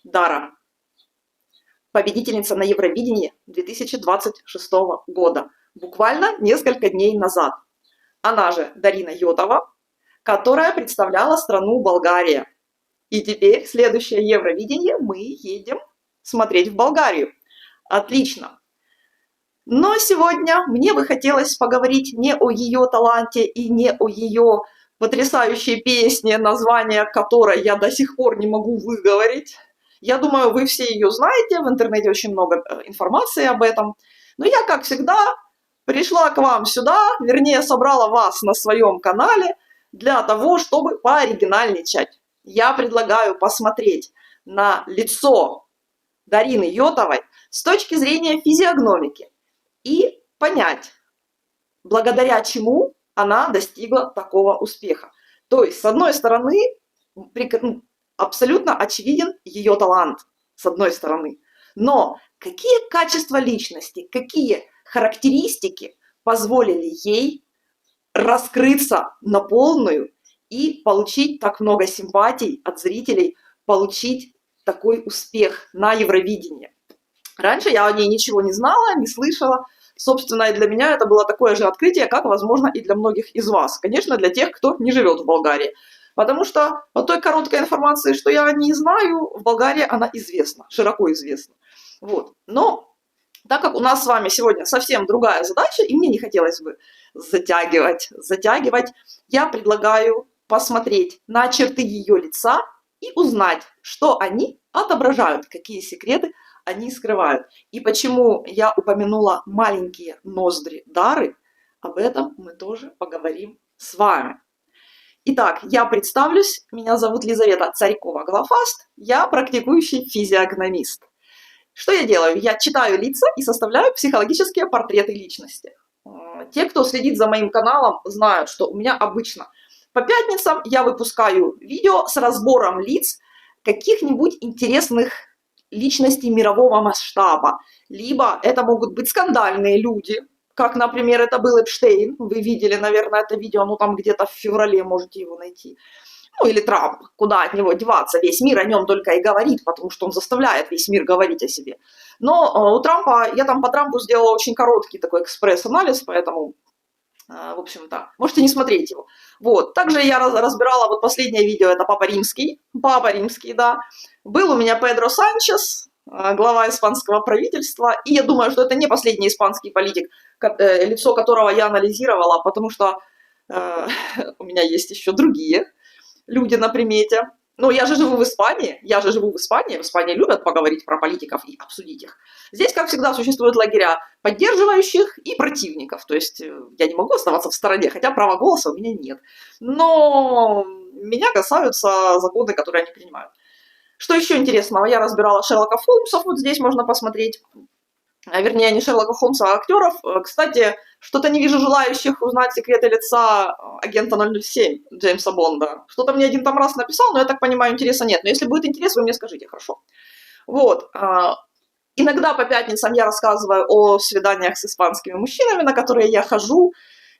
Дара, победительница на Евровидении 2026 года, буквально несколько дней назад. Она же Дарина Йотова, которая представляла страну Болгария. И теперь следующее Евровидение мы едем смотреть в Болгарию. Отлично. Но сегодня мне бы хотелось поговорить не о ее таланте и не о ее потрясающей песне, название которой я до сих пор не могу выговорить. Я думаю, вы все ее знаете, в интернете очень много информации об этом. Но я, как всегда, пришла к вам сюда, вернее, собрала вас на своем канале для того, чтобы пооригинальничать. Я предлагаю посмотреть на лицо Дарины Йотовой с точки зрения физиогномики и понять, благодаря чему она достигла такого успеха. То есть, с одной стороны, абсолютно очевиден ее талант, с одной стороны. Но какие качества личности, какие характеристики позволили ей раскрыться на полную и получить так много симпатий от зрителей, получить такой успех на Евровидении? Раньше я о ней ничего не знала, не слышала. Собственно, и для меня это было такое же открытие, как, возможно, и для многих из вас. Конечно, для тех, кто не живет в Болгарии. Потому что по той короткой информации, что я не знаю, в Болгарии она известна, широко известна. Вот. Но так как у нас с вами сегодня совсем другая задача, и мне не хотелось бы затягивать, я предлагаю посмотреть на черты ее лица и узнать, что они отображают, какие секреты они скрывают. И почему я упомянула маленькие ноздри Дары, об этом мы тоже поговорим с вами. Итак, я представлюсь, меня зовут Лизавета Царькова-Голофаст, я практикующий физиогномист. Что я делаю? Я читаю лица и составляю психологические портреты личности. Те, кто следит за моим каналом, знают, что у меня обычно по пятницам я выпускаю видео с разбором лиц каких-нибудь интересных личностей мирового масштаба. Либо это могут быть скандальные люди, как, например, это был Эпштейн. Вы видели, наверное, это видео, ну там где-то в феврале можете его найти. Ну или Трамп, куда от него деваться, весь мир о нем только и говорит, потому что он заставляет весь мир говорить о себе. Но у Трампа, я там по Трампу сделала очень короткий такой экспресс-анализ, поэтому, в общем-то, можете не смотреть его. Вот, также я разбирала, вот последнее видео, это Папа Римский, да. Был у меня Педро Санчес, глава испанского правительства, и я думаю, что это не последний испанский политик, лицо которого я анализировала, потому что у меня есть еще другие люди на примете. Ну, я же живу в Испании, в Испании любят поговорить про политиков и обсудить их. Здесь, как всегда, существуют лагеря поддерживающих и противников, то есть я не могу оставаться в стороне, хотя права голоса у меня нет. Но меня касаются законы, которые они принимают. Что еще интересного? Я разбирала Шерлока Холмсов, вот здесь можно посмотреть. Вернее, не Шерлока Холмса, а актеров. Кстати, что-то не вижу желающих узнать секреты лица агента 007 Джеймса Бонда. Что-то мне один там раз написал, но я так понимаю, интереса нет. Но если будет интерес, вы мне скажите, хорошо? Вот. Иногда по пятницам я рассказываю о свиданиях с испанскими мужчинами, на которые я хожу.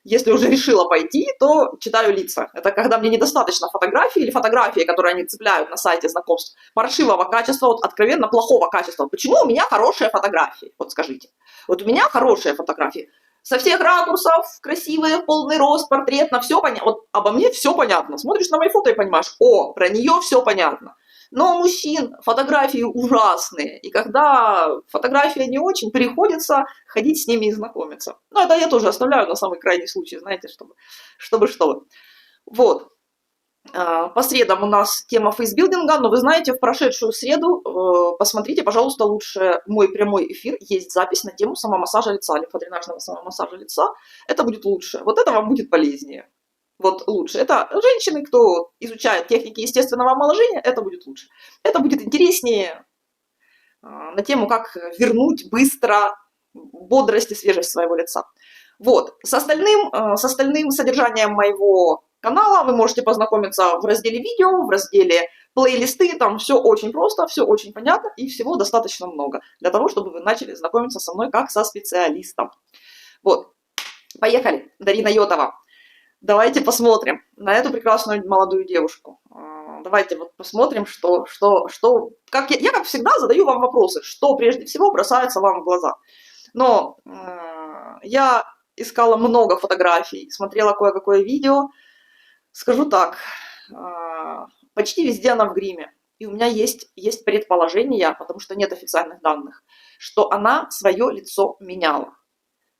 Если уже решила пойти, то читаю лица. Это когда мне недостаточно фотографий или фотографии, которые они цепляют на сайте знакомств, паршивого качества, вот откровенно плохого качества. Почему у меня хорошие фотографии? Вот скажите. Вот у меня хорошие фотографии. Со всех ракурсов, красивые, полный рост, портрет, на все понятно. Вот обо мне все понятно. Смотришь на мои фото и понимаешь, о, про нее все понятно. Но у мужчин фотографии ужасные, и когда фотография не очень, приходится ходить с ними и знакомиться. Ну, это я тоже оставляю на самый крайний случай, знаете, чтобы. Вот. По средам у нас тема фейсбилдинга, но вы знаете, в прошедшую среду, посмотрите, пожалуйста, лучше мой прямой эфир, есть запись на тему самомассажа лица, лимфодренажного самомассажа лица, это будет лучше, вот это вам будет полезнее. Вот лучше. Это женщины, кто изучает техники естественного омоложения, это будет лучше. Это будет интереснее на тему, как вернуть быстро бодрость и свежесть своего лица. Вот. С остальным содержанием моего канала вы можете познакомиться в разделе видео, в разделе плейлисты. Там все очень просто, все очень понятно и всего достаточно много для того, чтобы вы начали знакомиться со мной как со специалистом. Вот. Поехали. Дарина Йотова. Давайте посмотрим на эту прекрасную молодую девушку. Давайте вот посмотрим, как я, как всегда, задаю вам вопросы, что прежде всего бросается вам в глаза. Но я искала много фотографий, смотрела кое-какое видео. Скажу так, почти везде она в гриме. И у меня есть предположение, потому что нет официальных данных, что она свое лицо меняла.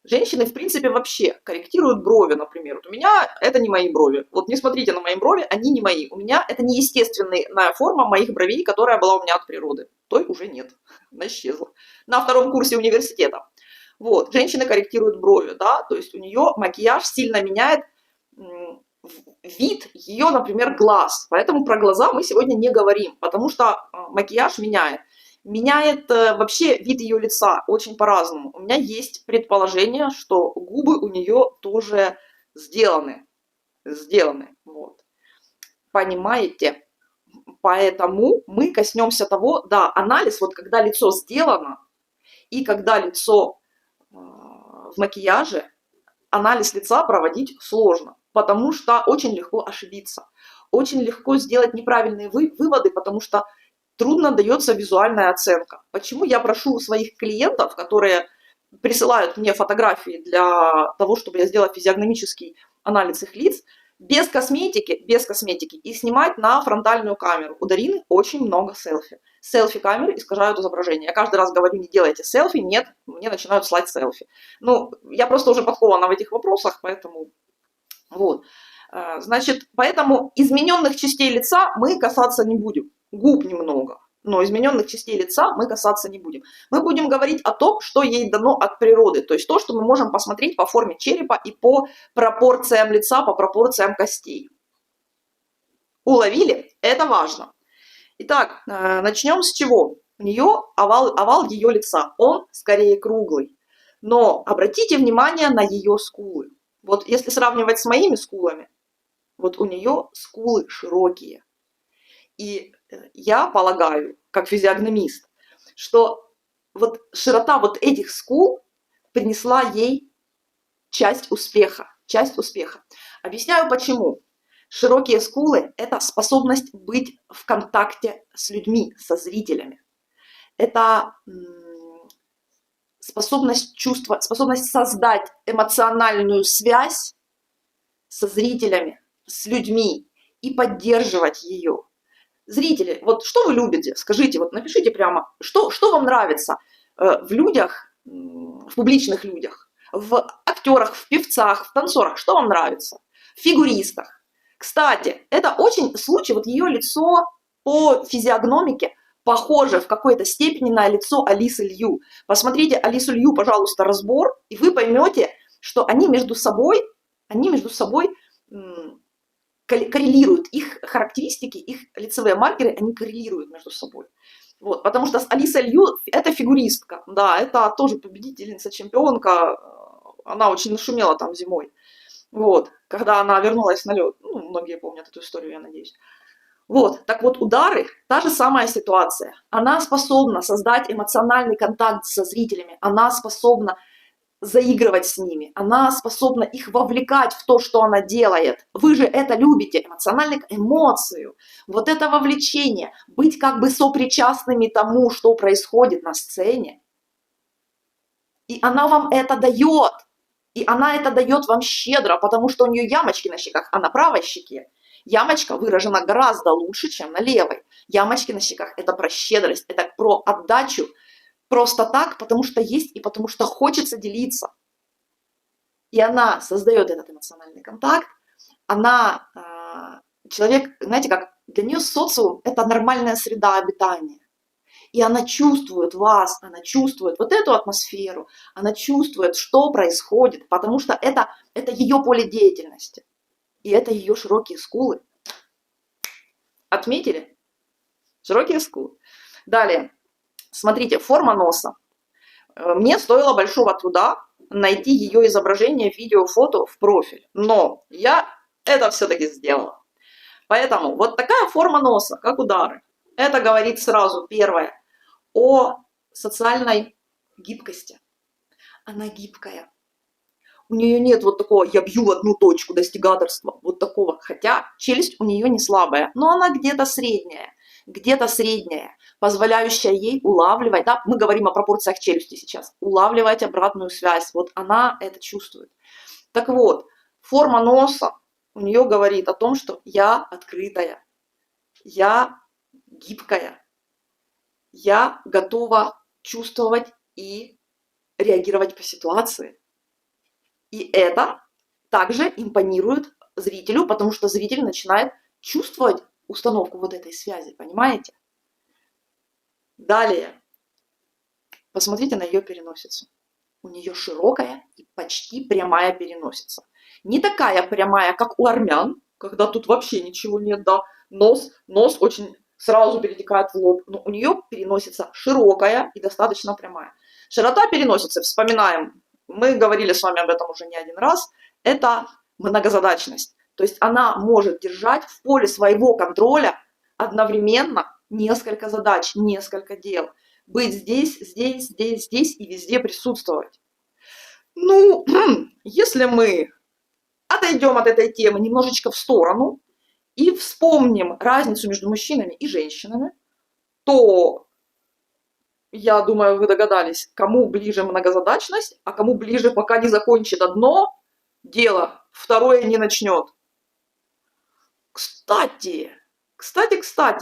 Женщины, в принципе, вообще корректируют брови, например. Вот у меня это не мои брови. Вот не смотрите на мои брови, они не мои. У меня это не естественная форма моих бровей, которая была у меня от природы. Той уже нет, она исчезла. На втором курсе университета. Вот, женщины корректируют брови, да, то есть у нее макияж сильно меняет вид ее, например, глаз. Поэтому про глаза мы сегодня не говорим, потому что макияж меняет вообще вид ее лица очень по-разному. У меня есть предположение, что губы у нее тоже сделаны. Вот. Понимаете? Поэтому мы коснемся того, да, анализ, вот когда лицо сделано и когда лицо в макияже, анализ лица проводить сложно, потому что очень легко ошибиться, очень легко сделать неправильные выводы, потому что трудно дается визуальная оценка. Почему я прошу своих клиентов, которые присылают мне фотографии для того, чтобы я сделала физиогномический анализ их лиц, без косметики и снимать на фронтальную камеру. У Дарины очень много селфи. Селфи-камеры искажают изображение. Я каждый раз говорю, не делайте селфи, нет, мне начинают слать селфи. Ну, я просто уже подкована в этих вопросах, поэтому вот. Значит, поэтому измененных частей лица мы касаться не будем. Губ немного, но измененных частей лица мы касаться не будем. Мы будем говорить о том, что ей дано от природы, то есть то, что мы можем посмотреть по форме черепа и по пропорциям лица, по пропорциям костей. Уловили? Это важно. Итак, начнем с чего? У нее овал ее лица, он скорее круглый. Но обратите внимание на ее скулы. Вот если сравнивать с моими скулами, вот у нее скулы широкие. И я полагаю, как физиогномист, что вот широта вот этих скул принесла ей часть успеха. Объясняю почему. Широкие скулы – это способность быть в контакте с людьми, со зрителями. Это способность создать эмоциональную связь со зрителями, с людьми и поддерживать ее. Зрители, вот что вы любите? Скажите, вот напишите прямо, что вам нравится в людях, в публичных людях, в актерах, в певцах, в танцорах, что вам нравится? В фигуристах. Кстати, это очень случай, вот ее лицо по физиогномике похоже в какой-то степени на лицо Алисы Лью. Посмотрите Алису Лью, пожалуйста, разбор, и вы поймете, что они между собой коррелируют, их характеристики, их лицевые маркеры, они коррелируют между собой. Вот, потому что Алиса Лью – это фигуристка, да, это тоже победительница, чемпионка, она очень нашумела там зимой. Вот, когда она вернулась на лед, ну, многие помнят эту историю, я надеюсь. Вот, так вот, у Дары та же самая ситуация. Она способна создать эмоциональный контакт со зрителями, она способна заигрывать с ними, она способна их вовлекать в то, что она делает. Вы же это любите, эмоцию, вот это вовлечение, быть как бы сопричастными тому, что происходит на сцене. И она вам это дает. И она это дает вам щедро, потому что у нее ямочки на щеках, а на правой щеке ямочка выражена гораздо лучше, чем на левой. Ямочки на щеках – это про щедрость, это про отдачу просто так, потому что есть и потому что хочется делиться. И она создает этот эмоциональный контакт. Она, человек, знаете как, для нее социум – это нормальная среда обитания. И она чувствует вас, она чувствует вот эту атмосферу, она чувствует, что происходит, потому что это ее поле деятельности. И это ее широкие скулы. Отметили? Широкие скулы. Далее. Смотрите, форма носа. Мне стоило большого труда найти ее изображение, видео, фото в профиль. Но я это все-таки сделала. Поэтому вот такая форма носа, как у Дары. Это говорит сразу, первое, о социальной гибкости. Она гибкая. у нее нет вот такого «я бью в одну точку» достигаторства, вот такого. Хотя челюсть у нее не слабая, но она где-то средняя, позволяющая ей улавливать, да, мы говорим о пропорциях челюсти сейчас, улавливать обратную связь, вот она это чувствует. Так вот, форма носа у нее говорит о том, что я открытая, я гибкая, я готова чувствовать и реагировать по ситуации. И это также импонирует зрителю, потому что зритель начинает чувствовать установку вот этой связи, понимаете? Далее, посмотрите на ее переносицу. У нее широкая и почти прямая переносица. Не такая прямая, как у армян, когда тут вообще ничего нет, да, нос очень сразу перетекает в лоб, но у нее переносица широкая и достаточно прямая. Широта переносицы, вспоминаем, мы говорили с вами об этом уже не один раз, это многозадачность. То есть она может держать в поле своего контроля одновременно несколько задач, несколько дел. Быть здесь, здесь, здесь, здесь и везде присутствовать. Ну, если мы отойдем от этой темы немножечко в сторону и вспомним разницу между мужчинами и женщинами, то, я думаю, вы догадались, кому ближе многозадачность, а кому ближе, пока не закончит одно дело, второе не начнет. Кстати,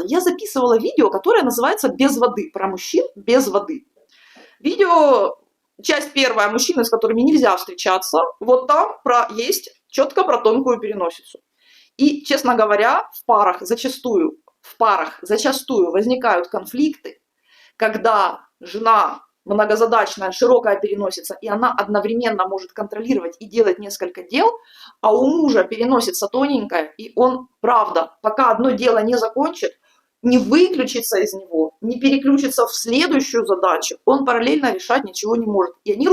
я записывала видео, которое называется «Без воды», про мужчин без воды. Видео, часть первая, мужчины, с которыми нельзя встречаться, вот там есть четко про тонкую переносицу. И, честно говоря, в парах зачастую возникают конфликты, когда жена многозадачная, широкая переносица, и она одновременно может контролировать и делать несколько дел, а у мужа переносица тоненькая, и он, правда, пока одно дело не закончит, не выключится из него, не переключится в следующую задачу, он параллельно решать ничего не может. И они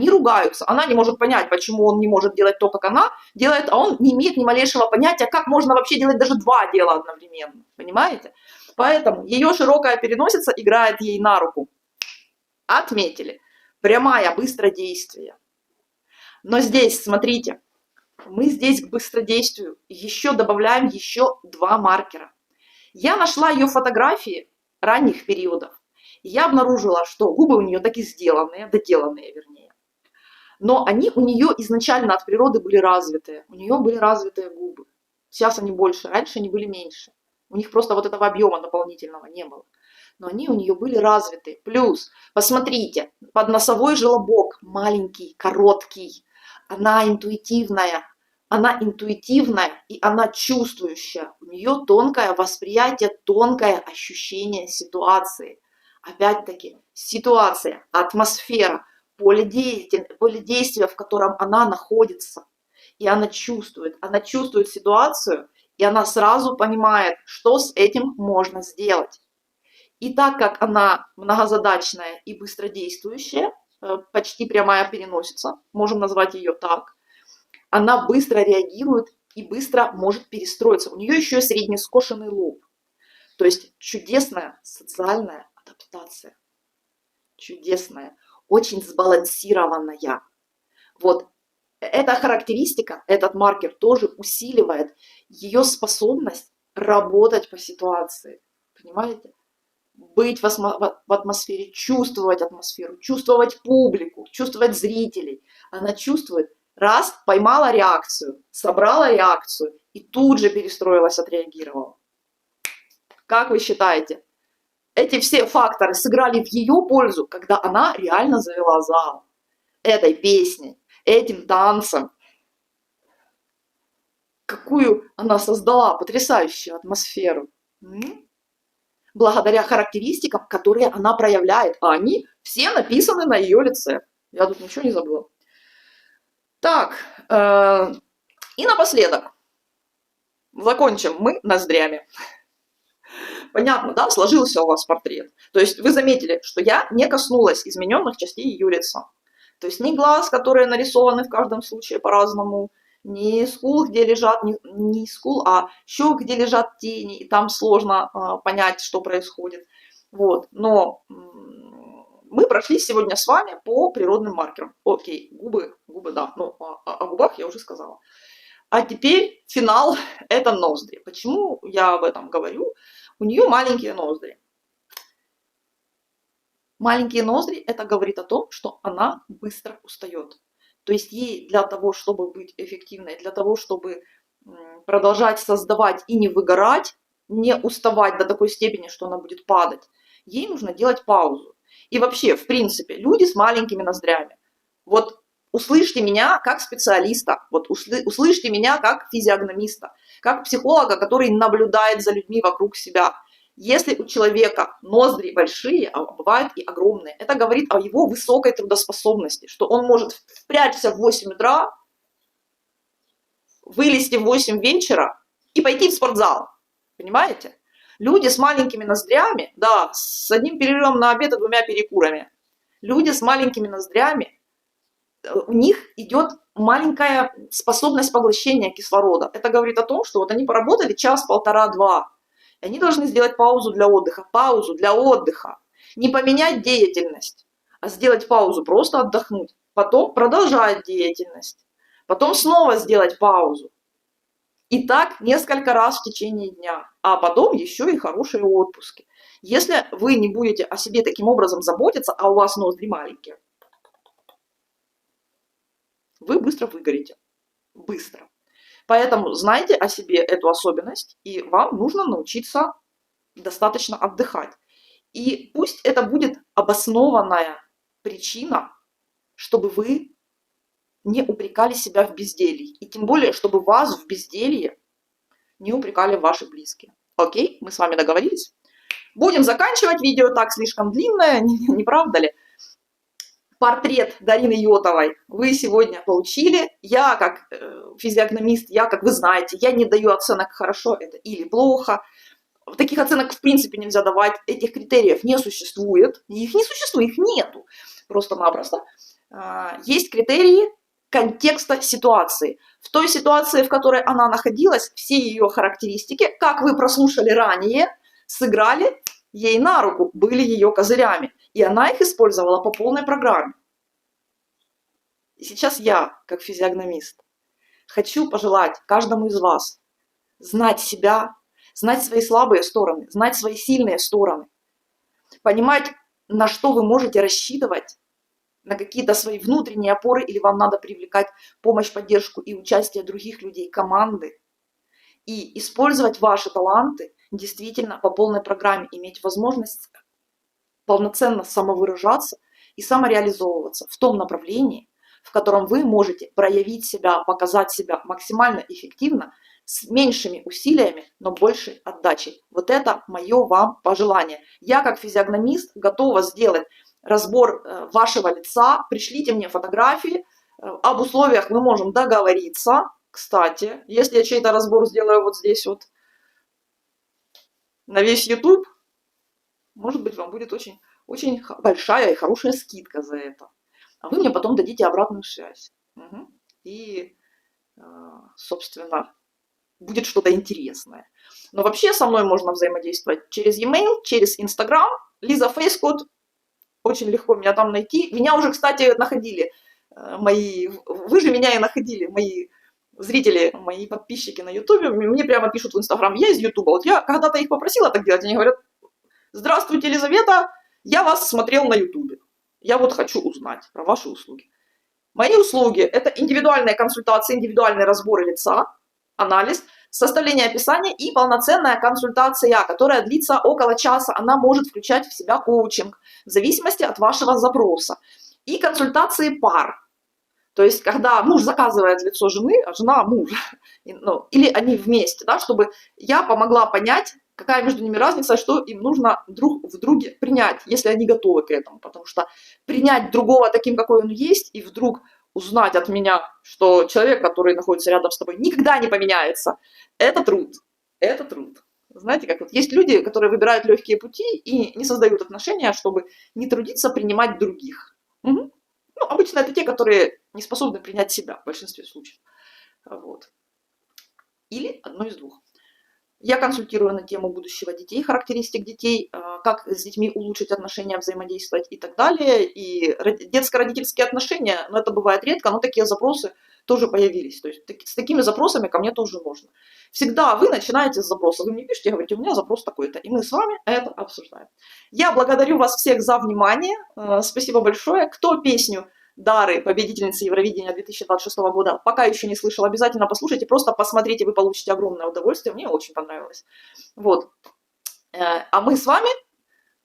ругаются. Она не может понять, почему он не может делать то, как она делает, а он не имеет ни малейшего понятия, как можно вообще делать даже два дела одновременно. Понимаете? Поэтому ее широкая переносица играет ей на руку. Отметили. Прямая, быстродействие. Но здесь, смотрите, мы здесь к быстродействию еще добавляем еще два маркера. Я нашла ее фотографии ранних периодов. И я обнаружила, что губы у нее таки сделанные, доделанные вернее. Но они у нее изначально от природы были развитые. У нее были развитые губы. Сейчас они больше, раньше они были меньше. У них просто вот этого объема дополнительного не было. Но они у нее были развиты. Плюс, посмотрите, подносовой желобок маленький, короткий. Она интуитивная и она чувствующая. У нее тонкое восприятие, тонкое ощущение ситуации. Опять-таки, ситуация, атмосфера, поле действия, в котором она находится. И она чувствует ситуацию, и она сразу понимает, что с этим можно сделать. И так как она многозадачная и быстродействующая, почти прямая переносица, можем назвать ее так, она быстро реагирует и быстро может перестроиться. У нее еще и среднескошенный лоб. То есть чудесная социальная адаптация. Чудесная, очень сбалансированная. Вот эта характеристика, этот маркер тоже усиливает ее способность работать по ситуации. Понимаете? Быть в атмосфере, чувствовать атмосферу, чувствовать публику, чувствовать зрителей. Она чувствует, раз, поймала реакцию, собрала реакцию и тут же перестроилась, отреагировала. Как вы считаете, эти все факторы сыграли в ее пользу, когда она реально завела зал этой песней, этим танцем? Какую она создала потрясающую атмосферу. Благодаря характеристикам, которые она проявляет. А они все написаны на ее лице. Я тут ничего не забыла. Так, и напоследок. Закончим мы ноздрями. Понятно, да, сложился у вас портрет. То есть вы заметили, что я не коснулась измененных частей ее лица. То есть ни глаз, которые нарисованы в каждом случае по-разному, ни скул, где лежат, не скул, а щек, где лежат тени, и там сложно понять, что происходит. Вот, но Мы прошли сегодня с вами по природным маркерам. Окей, губы, да, ну, о губах я уже сказала. А теперь финал – это ноздри. Почему я об этом говорю? У нее маленькие ноздри. Маленькие ноздри – это говорит о том, что она быстро устает. То есть ей для того, чтобы быть эффективной, для того, чтобы продолжать создавать и не выгорать, не уставать до такой степени, что она будет падать, ей нужно делать паузу. И вообще, в принципе, люди с маленькими ноздрями, вот услышьте меня как специалиста, вот услышьте меня как физиогномиста, как психолога, который наблюдает за людьми вокруг себя. Если у человека ноздри большие, а бывают и огромные, это говорит о его высокой трудоспособности, что он может впрячься в 8 утра, вылезти в 8 вечера и пойти в спортзал. Понимаете? Люди с маленькими ноздрями, да, с одним перерывом на обед и 2 перекурами. Люди с маленькими ноздрями, у них идет маленькая способность поглощения кислорода. Это говорит о том, что вот они поработали час, полтора, 2. Они должны сделать паузу для отдыха. Не поменять деятельность, а сделать паузу, просто отдохнуть. Потом продолжать деятельность. Потом снова сделать паузу. И так несколько раз в течение дня. А потом еще и хорошие отпуски. Если вы не будете о себе таким образом заботиться, а у вас ноздри маленькие, вы быстро выгорите. Быстро. Поэтому знайте о себе эту особенность, и вам нужно научиться достаточно отдыхать. И пусть это будет обоснованная причина, чтобы вы не упрекали себя в безделье. И тем более, чтобы вас в безделье не упрекали ваши близкие. Окей, мы с вами договорились? Будем заканчивать. Видео так слишком длинное, не правда ли? Портрет Дарины Йотовой вы сегодня получили. Я как физиогномист, как вы знаете, я не даю оценок хорошо это или плохо. Таких оценок в принципе нельзя давать. Этих критериев не существует. Их не существует, их нету. Просто-напросто. Есть критерии контекста ситуации. В той ситуации, в которой она находилась, все ее характеристики, как вы прослушали ранее, сыграли ей на руку, были ее козырями. И она их использовала по полной программе. И сейчас я, как физиогномист, хочу пожелать каждому из вас знать себя, знать свои слабые стороны, знать свои сильные стороны, понимать, на что вы можете рассчитывать, на какие-то свои внутренние опоры, или вам надо привлекать помощь, поддержку и участие других людей, команды, и использовать ваши таланты действительно по полной программе, иметь возможность полноценно самовыражаться и самореализовываться в том направлении, в котором вы можете проявить себя, показать себя максимально эффективно, с меньшими усилиями, но большей отдачей. Вот это мое вам пожелание. Я как физиогномист готова сделать разбор вашего лица. Пришлите мне фотографии. Об условиях мы можем договориться. Кстати, если я чей-то разбор сделаю вот здесь вот на весь YouTube, может быть, вам будет очень, очень большая и хорошая скидка за это. А вы мне потом дадите обратную связь. Угу. И, собственно, будет что-то интересное. Но вообще со мной можно взаимодействовать через e-mail, через Instagram. Лиза Фейскот. Очень легко меня там найти. Меня уже, кстати, находили мои... Вы же меня и находили, мои зрители, мои подписчики на YouTube. Мне прямо пишут в Instagram: я из YouTube. Вот я когда-то их попросила так делать. Они говорят: здравствуйте, Елизавета, я вас смотрел на YouTube. Я вот хочу узнать про ваши услуги. Мои услуги – это индивидуальные консультации, индивидуальные разборы лица, анализ, составление описания и полноценная консультация, которая длится около часа. Она может включать в себя коучинг в зависимости от вашего запроса. И консультации пар. То есть, когда муж заказывает лицо жены, а жена мужа, ну, или они вместе, да, чтобы я помогла понять, какая между ними разница, что им нужно друг в друге принять, если они готовы к этому. Потому что принять другого таким, какой он есть, и вдруг узнать от меня, что человек, который находится рядом с тобой, никогда не поменяется, это труд. Это труд. Знаете, как вот есть люди, которые выбирают легкие пути и не создают отношения, чтобы не трудиться принимать других. Угу. Ну, обычно это те, которые не способны принять себя в большинстве случаев. Вот. Или одно из двух. Я консультирую на тему будущего детей, характеристик детей. как с детьми улучшить отношения, взаимодействовать и так далее. И детско-родительские отношения, но это бывает редко, но такие запросы тоже появились. То есть с такими запросами ко мне тоже можно. Всегда вы начинаете с запроса. Вы мне пишете, говорите, у меня запрос такой-то. И мы с вами это обсуждаем. Я благодарю вас всех за внимание. Спасибо большое. Кто песню Дары, победительницы Евровидения 2026 года, пока еще не слышал, обязательно послушайте, просто посмотрите, вы получите огромное удовольствие. Мне очень понравилось. Вот. А мы с вами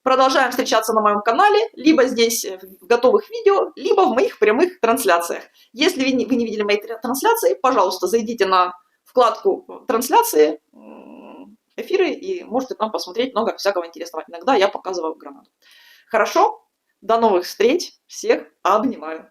продолжаем встречаться на моем канале, либо здесь в готовых видео, либо в моих прямых трансляциях. Если вы не видели мои трансляции, пожалуйста, зайдите на вкладку трансляции, эфиры, и можете там посмотреть много всякого интересного. Иногда я показываю гранату. Хорошо? До новых встреч. Всех обнимаю.